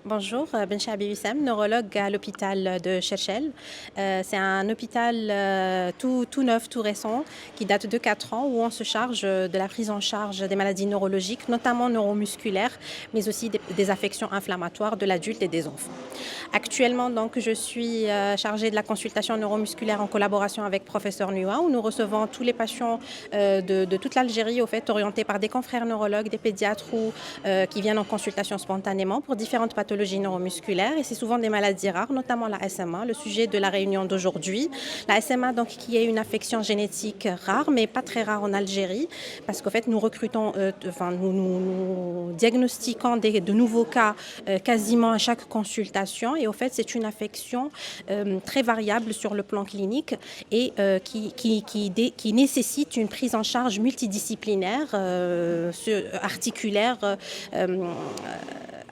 Bonjour, Benchabi Wissem, neurologue à l'hôpital de Cherchel. C'est un hôpital tout neuf, tout récent, qui date de 4 ans, où on se charge de la prise en charge des maladies neurologiques, notamment neuromusculaires, mais aussi des affections inflammatoires de l'adulte et des enfants. Actuellement, donc, je suis chargée de la consultation neuromusculaire en collaboration avec Professeur Nua, où nous recevons tous les patients de toute l'Algérie, au fait, orientés par des confrères neurologues, des pédiatres ou qui viennent en consultation spontanément pour différentes pathologies neuromusculaires. Et c'est souvent des maladies rares, notamment la SMA, le sujet de la réunion d'aujourd'hui. La SMA, donc, qui est une affection génétique rare, mais pas très rare en Algérie, parce qu'en fait, nous recrutons, nous diagnostiquons de nouveaux cas quasiment à chaque consultation. Et au fait, c'est une affection très variable sur le plan clinique et qui nécessite une prise en charge multidisciplinaire,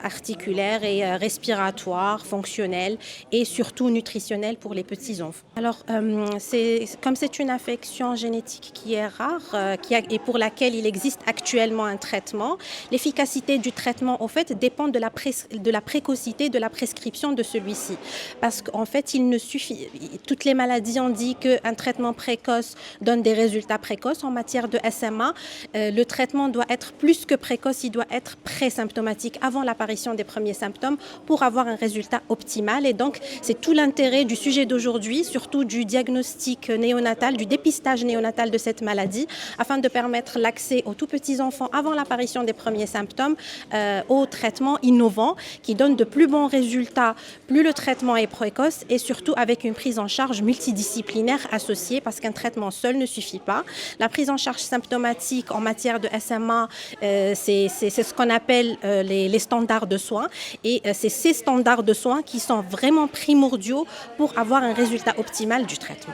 articulaire et respiratoire, fonctionnelle et surtout nutritionnelle pour les petits-enfants. Alors, comme c'est une affection génétique qui est rare et pour laquelle il existe actuellement un traitement, l'efficacité du traitement, au fait, dépend de la précocité de la prescription de celui-ci. Parce qu'en fait, il ne suffit, toutes les maladies ont dit qu'un traitement précoce donne des résultats précoces. En matière de SMA, le traitement doit être plus que précoce, il doit être présymptomatique avant l'apparition des premiers symptômes pour avoir un résultat optimal. Et donc, c'est tout l'intérêt du sujet d'aujourd'hui, surtout du diagnostic néonatal, du dépistage néonatal de cette maladie, afin de permettre l'accès aux tout petits enfants avant l'apparition des premiers symptômes aux traitements innovants qui donnent de plus bons résultats, plus le traitement est précoce et surtout avec une prise en charge multidisciplinaire associée, parce qu'un traitement seul ne suffit pas. La prise en charge symptomatique en matière de SMA, c'est ce qu'on appelle les standards de soins, et c'est ces standards de soins qui sont vraiment primordiaux pour avoir un résultat optimal du traitement.